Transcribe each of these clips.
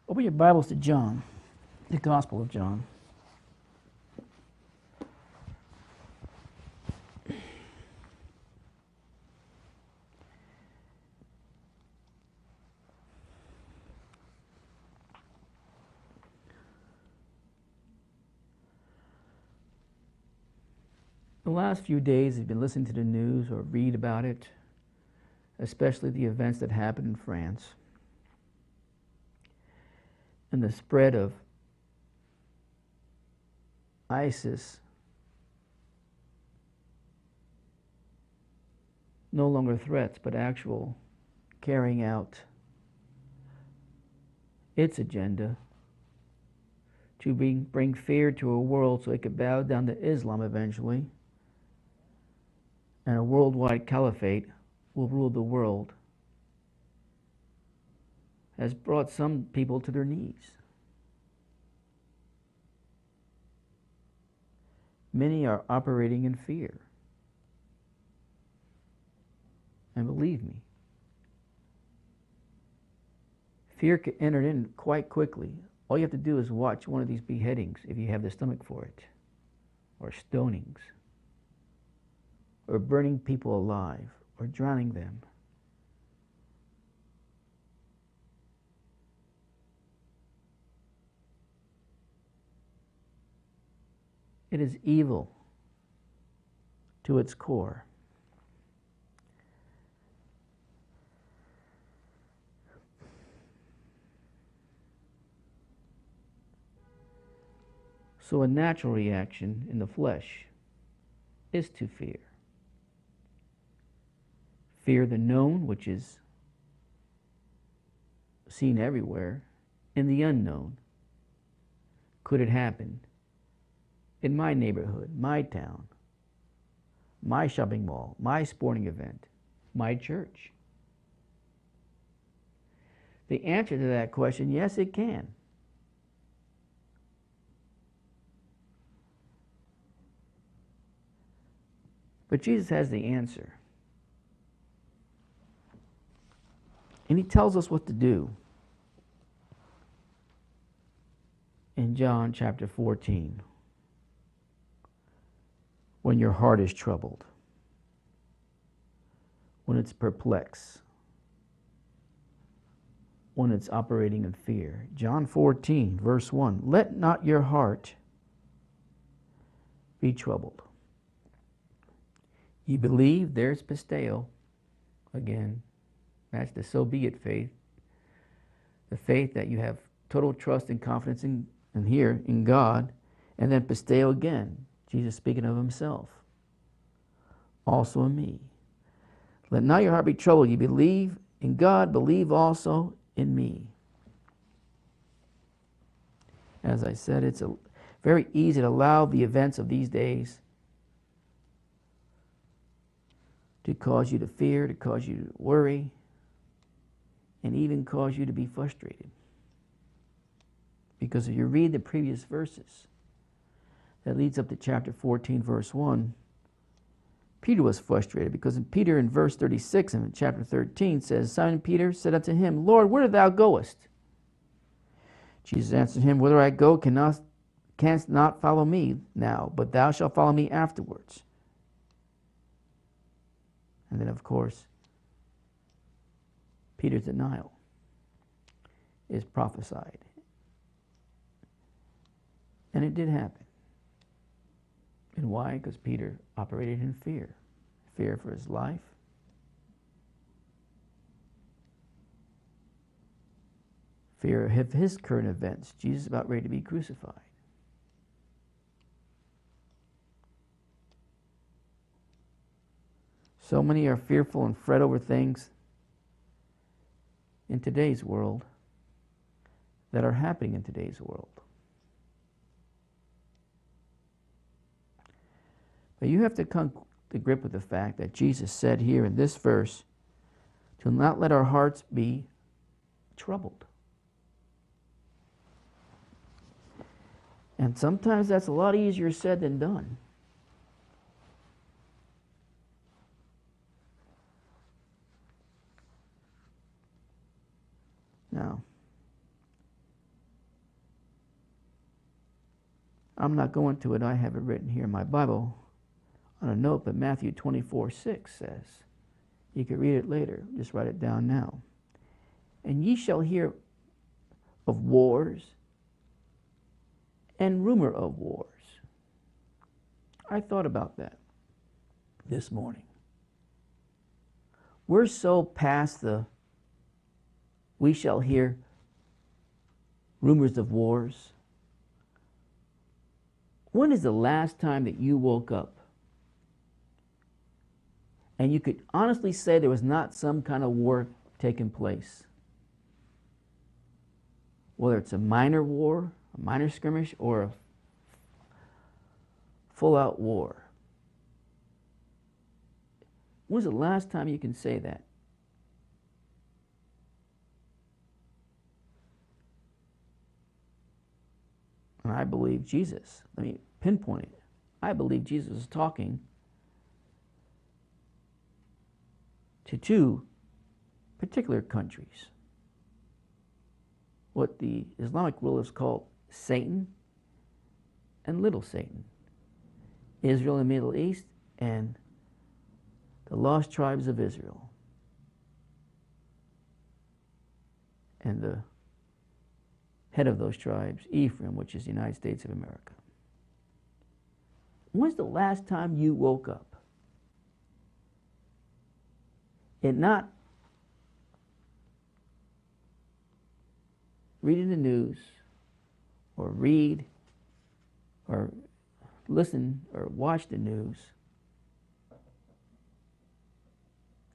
Open your Bibles to John, the Gospel of John. The last few days, you've been listening to the news or read about it, especially the events that happened in France and the spread of ISIS, no longer threats, but actual carrying out its agenda to bring fear to a world so it could bow down to Islam eventually, and a worldwide caliphate will rule the world, has brought some people to their knees. Many are operating in fear. And believe me, fear can enter in quite quickly. All you have to do is watch one of these beheadings if you have the stomach for it, or stonings, or burning people alive, or drowning them. It is evil to its core. So a natural reaction in the flesh is to fear. Fear the known, which is seen everywhere, and the unknown. Could it happen in my neighborhood, my town, my shopping mall, my sporting event, my church? The answer to that question, yes, it can. But Jesus has the answer. And he tells us what to do in John chapter 14. When your heart is troubled, when it's perplexed, when it's operating in fear. John 14, verse 1, let not your heart be troubled. You believe, there's pisteo. Again, that's the so be it faith. The faith that you have total trust and confidence in God. And then pisteo again, Jesus speaking of himself. Also in me. Let not your heart be troubled. You believe in God, believe also in me. As I said, it's very easy to allow the events of these days to cause you to fear, to cause you to worry, and even cause you to be frustrated. Because if you read the previous verses that leads up to chapter 14, verse 1, Peter was frustrated because Peter in verse 36 in chapter 13 says, Simon Peter said unto him, Lord, whither thou goest? Jesus answered him, Whither I go canst not follow me now, but thou shalt follow me afterwards. And then, of course, Peter's denial is prophesied. And it did happen. And why? Because Peter operated in fear. Fear for his life. Fear of his current events. Jesus is about ready to be crucified. So many are fearful and fret over things in today's world that are happening in today's world. But you have to come to grip with the fact that Jesus said here in this verse to not let our hearts be troubled. And sometimes that's a lot easier said than done. Now, I'm not going to it. I have it written here in my Bible on a note, but Matthew 24:6 says, you can read it later, just write it down now. And ye shall hear of wars and rumor of wars. I thought about that this morning. We're so past the we shall hear rumors of wars. When is the last time that you woke up and you could honestly say there was not some kind of war taking place? Whether it's a minor war, a minor skirmish, or a full-out war. When's the last time you can say that? And I believe Jesus, let me pinpoint it. I believe Jesus is talking to two particular countries. What the Islamic world is called Satan and Little Satan. Israel in the Middle East and the lost tribes of Israel. And the head of those tribes, Ephraim, which is the United States of America. When's the last time you woke up and not reading the news or read or listen or watch the news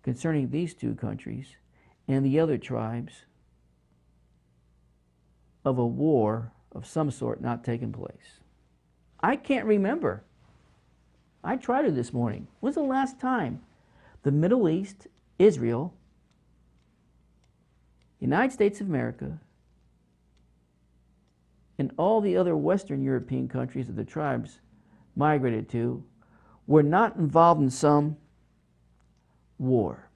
concerning these two countries and the other tribes of a war of some sort not taking place? I can't remember. I tried it this morning. When's the last time the Middle East, Israel, United States of America, and all the other Western European countries that the tribes migrated to were not involved in some war?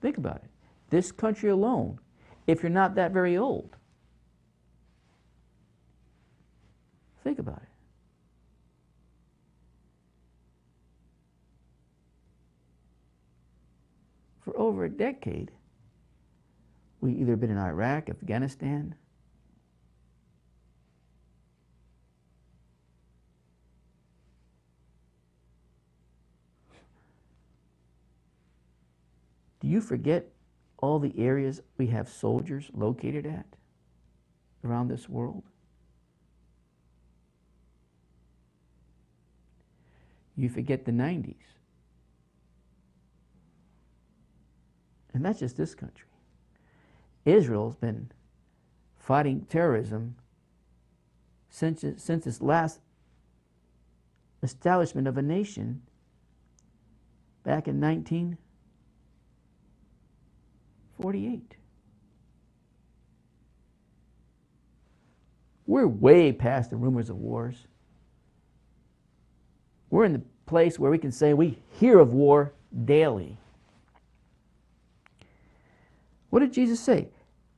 Think about it. This country alone, if you're not that very old, think about it. For over a decade, we either been in Iraq, Afghanistan, do you forget all the areas we have soldiers located at around this world? You forget the 90s. And that's just this country. Israel's been fighting terrorism since its last establishment of a nation back in 1948. We're way past the rumors of wars. We're in the place where we can say we hear of war daily. What did Jesus say?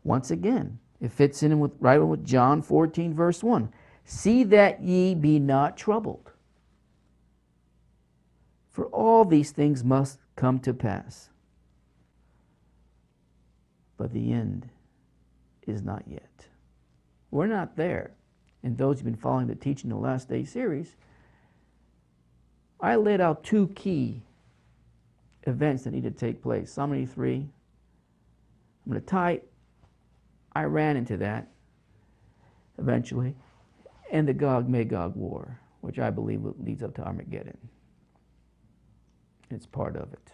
Once again, it fits in with right with John 14, verse 1. See that ye be not troubled. For all these things must come to pass. But the end is not yet. We're not there. And those who've been following the teaching in the Last Day series, I laid out two key events that need to take place. Psalm 83. I'm going to tie Iran into that eventually, and the Gog-Magog war, which I believe leads up to Armageddon. It's part of it.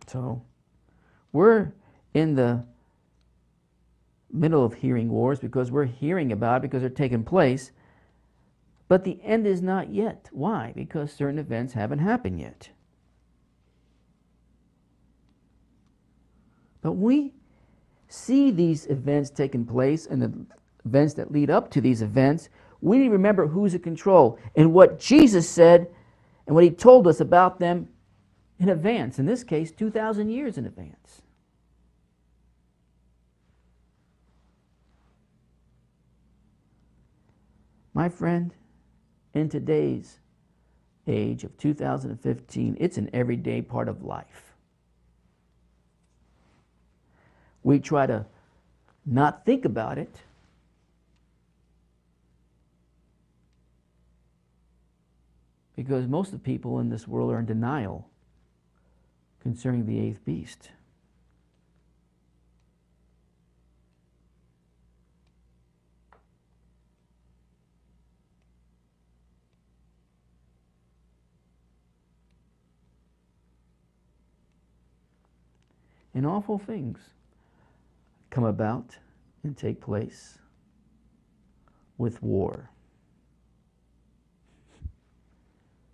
So, we're in the middle of hearing wars because we're hearing about it because they're taking place, but the end is not yet. Why? Because certain events haven't happened yet. But we see these events taking place and the events that lead up to these events. We need to remember who's in control and what Jesus said and what he told us about them in advance. In this case, 2,000 years in advance. My friend, in today's age of 2015, it's an everyday part of life. We try to not think about it, because most of the people in this world are in denial concerning the eighth beast. And awful things come about and take place with war.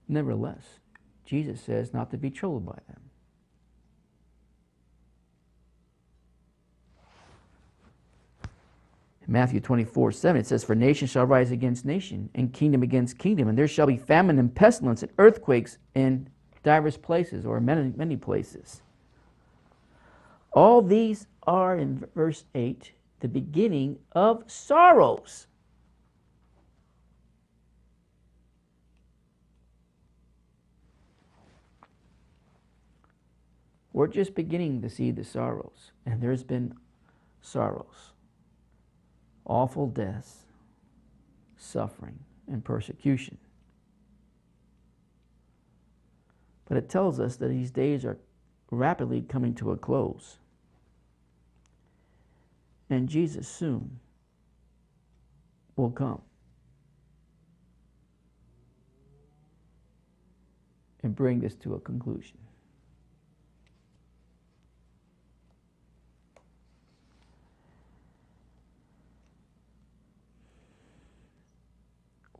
Nevertheless, Jesus says not to be troubled by them. In Matthew 24:7, it says, "For nation shall rise against nation, and kingdom against kingdom, and there shall be famine and pestilence and earthquakes in divers places," or many places. All these are, in verse 8, the beginning of sorrows. We're just beginning to see the sorrows, and there's been sorrows, awful deaths, suffering, and persecution. But it tells us that these days are rapidly coming to a close. And Jesus soon will come and bring this to a conclusion.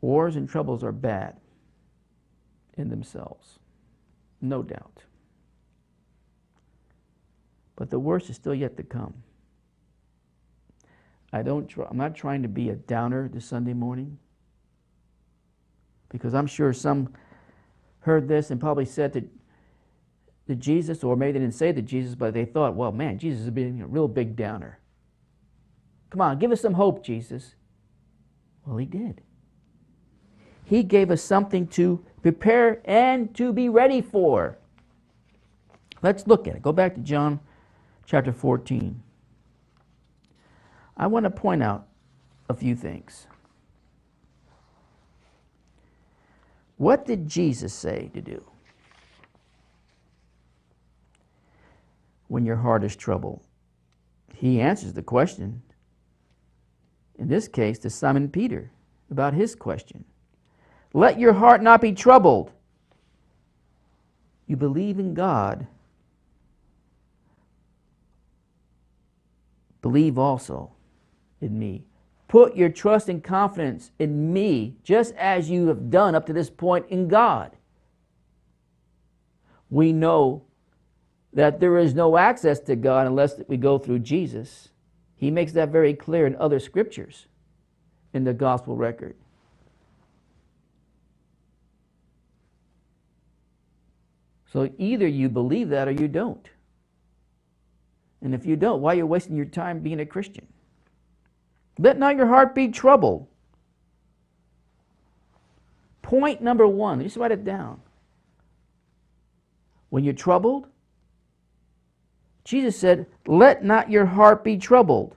Wars and troubles are bad in themselves, no doubt. But the worst is still yet to come. I'm not trying to be a downer this Sunday morning, because I'm sure some heard this and probably said to Jesus, or maybe they didn't say to Jesus, but they thought, well, man, Jesus is being a real big downer. Come on, give us some hope, Jesus. Well, he did. He gave us something to prepare and to be ready for. Let's look at it. Go back to John chapter 14. I want to point out a few things. What did Jesus say to do when your heart is troubled? He answers the question, in this case, to Simon Peter, about his question. Let your heart not be troubled. You believe in God. Believe also in me. Put your trust and confidence in me, just as you have done up to this point in God. We know that there is no access to God unless we go through Jesus. He makes that very clear in other scriptures in the gospel record. So either you believe that or you don't. And if you don't, why are you wasting your time being a Christian? Let not your heart be troubled. Point number one, just write it down. When you're troubled, Jesus said, let not your heart be troubled.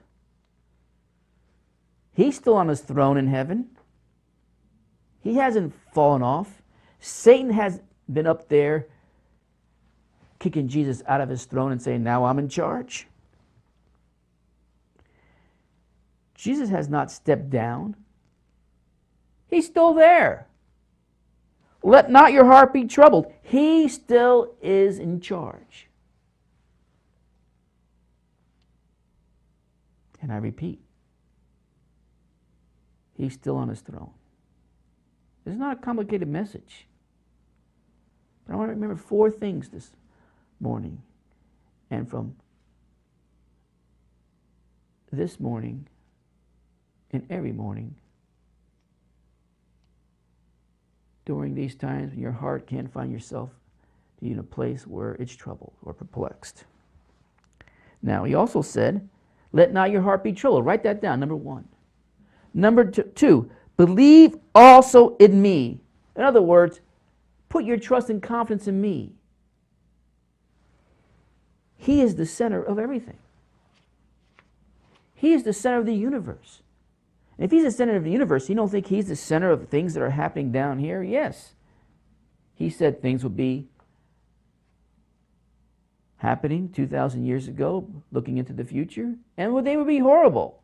He's still on his throne in heaven. He hasn't fallen off. Satan has been up there kicking Jesus out of his throne and saying, now I'm in charge. Jesus has not stepped down. He's still there. Let not your heart be troubled. He still is in charge. And I repeat, he's still on his throne. It's not a complicated message. But I want to remember 4 things this morning, and from this morning and every morning during these times when your heart can't find yourself to you in a place where it's troubled or perplexed. Now, he also said, let not your heart be troubled. Write that down, number one. Number two, believe also in me. In other words, put your trust and confidence in me. He is the center of everything. He is the center of the universe. And if he's the center of the universe, you don't think he's the center of things that are happening down here? Yes. He said things would be happening 2,000 years ago, looking into the future, and they would be horrible.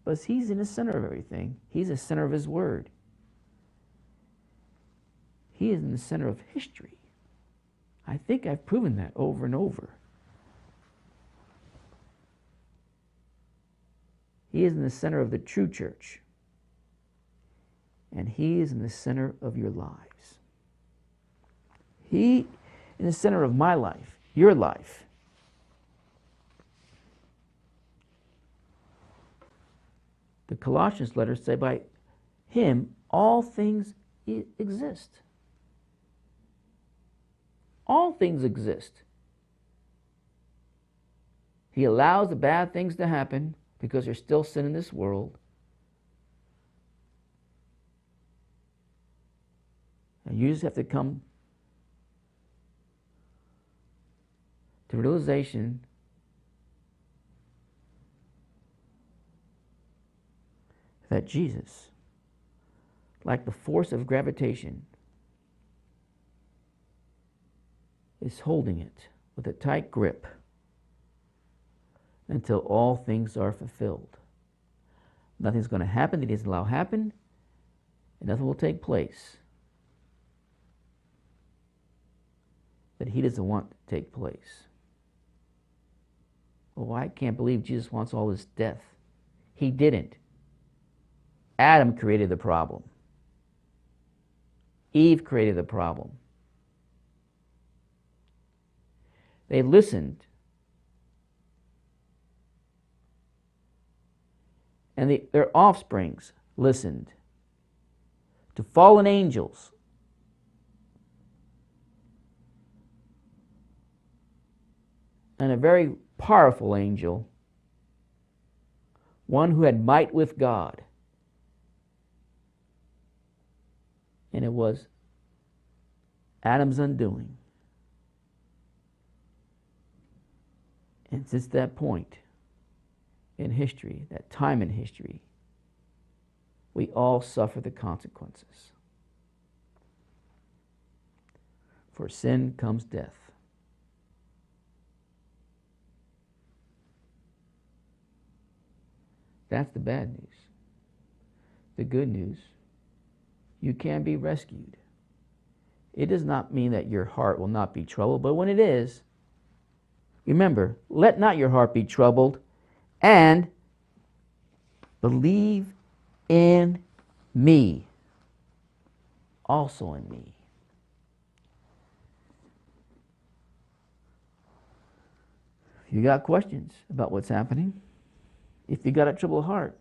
But he's in the center of everything. He's the center of his word. He is in the center of history. I think I've proven that over and over. He is in the center of the true church. And he is in the center of your lives. He in the center of my life, your life. The Colossians letters say, by him all things exist. All things exist. He allows the bad things to happen because there's still sin in this world. And you just have to come to realization that Jesus, like the force of gravitation, is holding it with a tight grip until all things are fulfilled. Nothing's going to happen that he doesn't allow happen, and nothing will take place that he doesn't want to take place. Oh, I can't believe Jesus wants all this death. He didn't. Adam created the problem. Eve created the problem. They listened. And their offsprings listened to fallen angels. And a very powerful angel, one who had might with God. And it was Adam's undoing. And since that point in history, that time in history, we all suffer the consequences. For sin comes death. That's the bad news. The good news, you can be rescued. It does not mean that your heart will not be troubled, but when it is, remember, let not your heart be troubled, and believe in me, also in me. If you got questions about what's happening, if you got a troubled heart,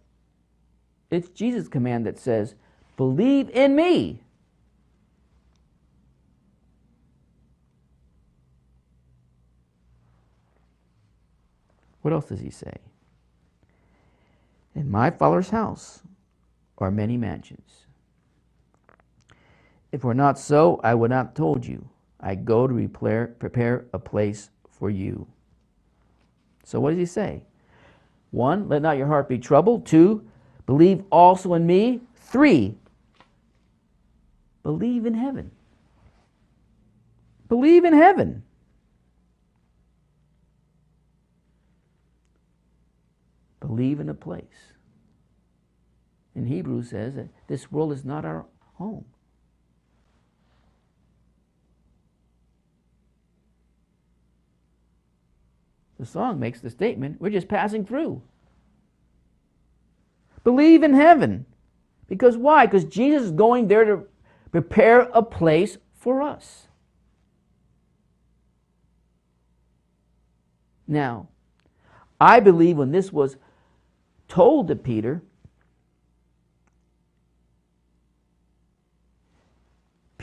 it's Jesus' command that says, believe in me. What else does he say? In my Father's house are many mansions. If it were not so, I would not have told you. I go to prepare a place for you. So what does he say? 1, let not your heart be troubled. 2, believe also in me. 3, believe in heaven. Believe in heaven. Believe in a place. In Hebrews says that this world is not our home. The song makes the statement, we're just passing through. Believe in heaven. Because why? Because Jesus is going there to prepare a place for us. Now, I believe when this was told to Peter,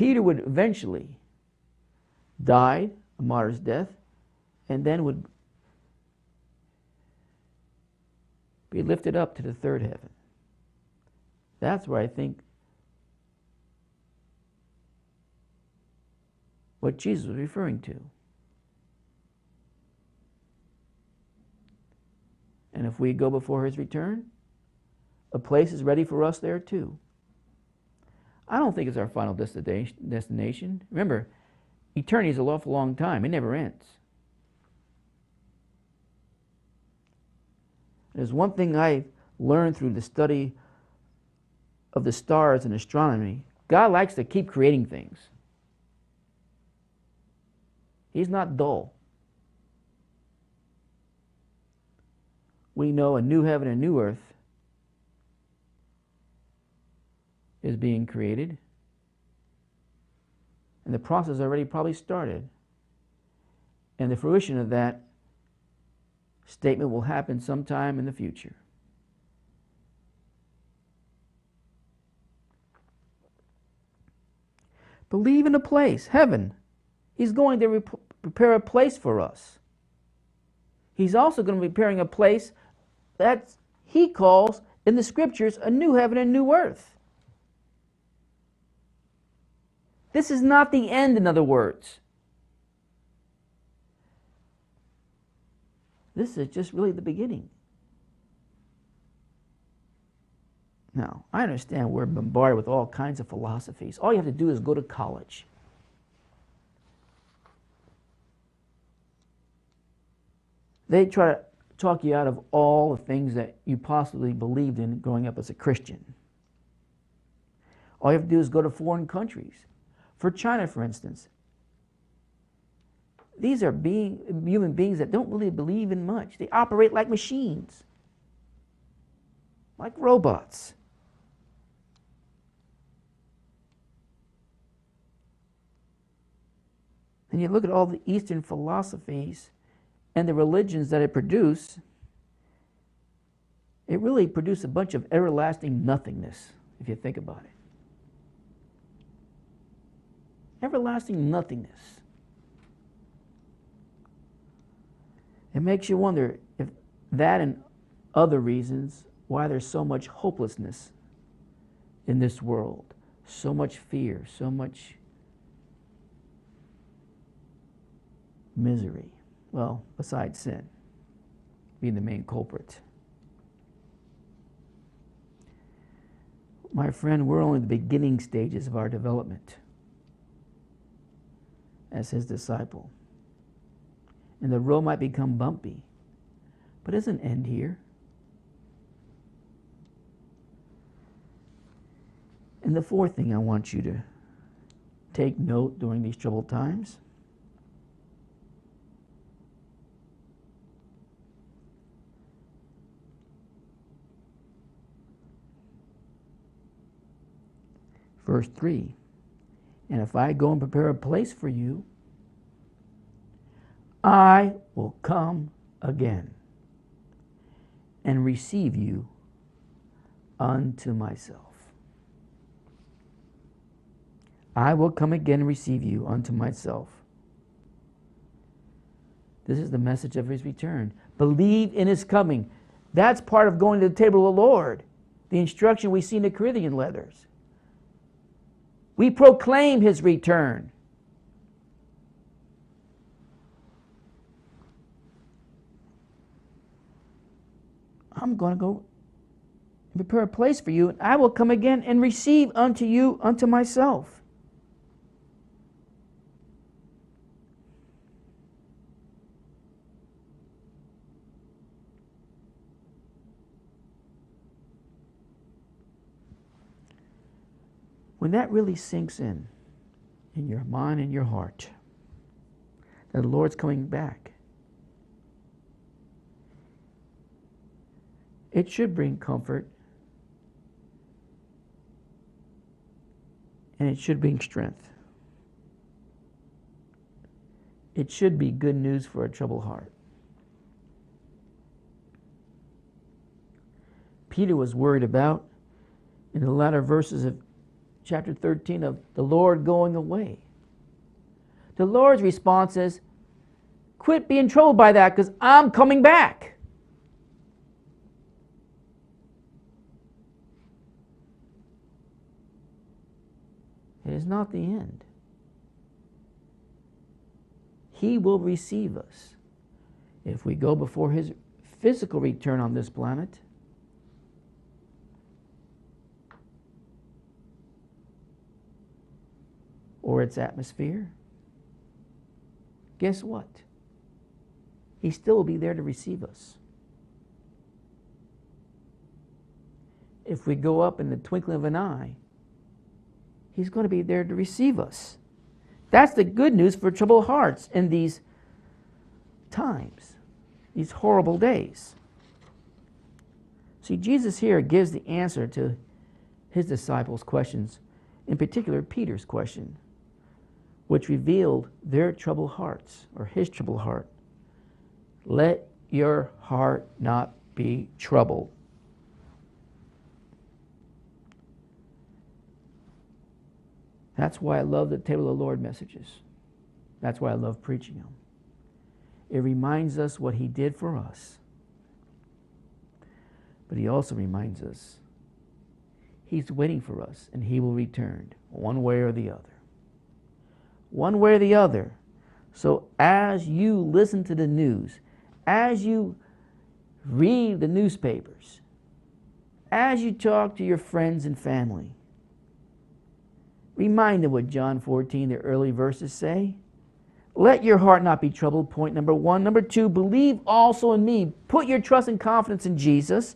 Peter would eventually die a martyr's death and then would be lifted up to the third heaven. That's where I think what Jesus was referring to. And if we go before his return, a place is ready for us there too. I don't think it's our final destination. Remember, eternity is an awful long time. It never ends. There's one thing I've learned through the study of the stars and astronomy. God likes to keep creating things. He's not dull. We know a new heaven and new earth is being created. And the process already probably started. And the fruition of that statement will happen sometime in the future. Believe in a place, heaven. He's going to prepare a place for us. He's also going to be preparing a place that he calls in the scriptures a new heaven and new earth. This is not the end, in other words. This is just really the beginning. Now, I understand we're bombarded with all kinds of philosophies. All you have to do is go to college. They try to talk you out of all the things that you possibly believed in growing up as a Christian. All you have to do is go to foreign countries. For China, for instance, these are human beings that don't really believe in much. They operate like machines, like robots. And you look at all the Eastern philosophies and the religions that it produce, it really produced a bunch of everlasting nothingness, if you think about it. Everlasting nothingness. It makes you wonder if that and other reasons why there's so much hopelessness in this world, so much fear, so much misery. Well, besides sin being the main culprit. My friend, we're only in the beginning stages of our development as his disciple. And the road might become bumpy, but it doesn't end here. And the fourth thing I want you to take note during these troubled times, verse 3, and if I go and prepare a place for you, I will come again and receive you unto myself. I will come again and receive you unto myself. This is the message of his return. Believe in his coming. That's part of going to the table of the Lord. The instruction we see in the Corinthian letters. We proclaim his return. I'm going to go prepare a place for you, and I will come again and receive unto you unto myself. When that really sinks in your mind and your heart, that the Lord's coming back, it should bring comfort, and it should bring strength. It should be good news for a troubled heart. Peter was worried about, in the latter verses of chapter 13 of the Lord going away. The Lord's response is, quit being troubled by that because I'm coming back. It is not the end. He will receive us if we go before his physical return on this planet. Or its atmosphere. Guess what? He still will be there to receive us. If we go up in the twinkling of an eye, he's going to be there to receive us. That's the good news for troubled hearts in these times, these horrible days. See, Jesus here gives the answer to his disciples' questions, in particular Peter's question, which revealed their troubled hearts, or his troubled heart. Let your heart not be troubled. That's why I love the Table of the Lord messages. That's why I love preaching them. It reminds us what he did for us. But he also reminds us he's waiting for us and he will return one way or the other. One way or the other. So as you listen to the news, as you read the newspapers, as you talk to your friends and family, remind them what John 14, the early verses say. Let your heart not be troubled, point number 1. Number 2, believe also in me. Put your trust and confidence in Jesus.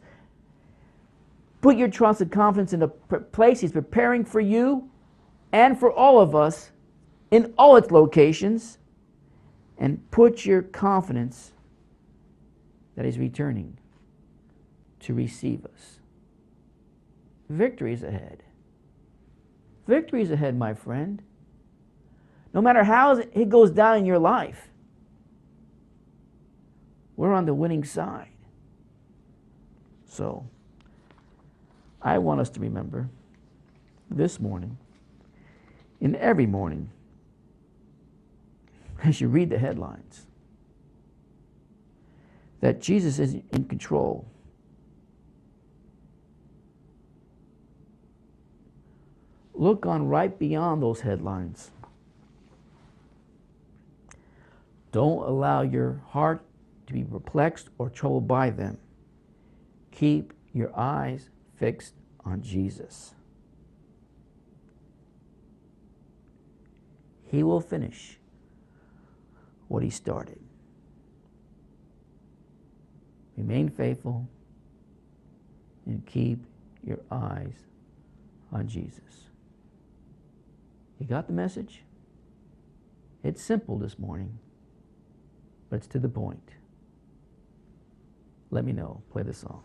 Put your trust and confidence in the place he's preparing for you and for all of us in all its locations. And put your confidence that he's returning to receive us. Victory is ahead. Victory is ahead, my friend. No matter how it goes down in your life, we're on the winning side. So, I want us to remember this morning, and every morning, as you read the headlines, that Jesus is in control. Look on right beyond those headlines. Don't allow your heart to be perplexed or troubled by them. Keep your eyes fixed on Jesus. He will finish what he started. Remain faithful and keep your eyes on Jesus. You got the message? It's simple this morning, but it's to the point. Let me know. Play the song.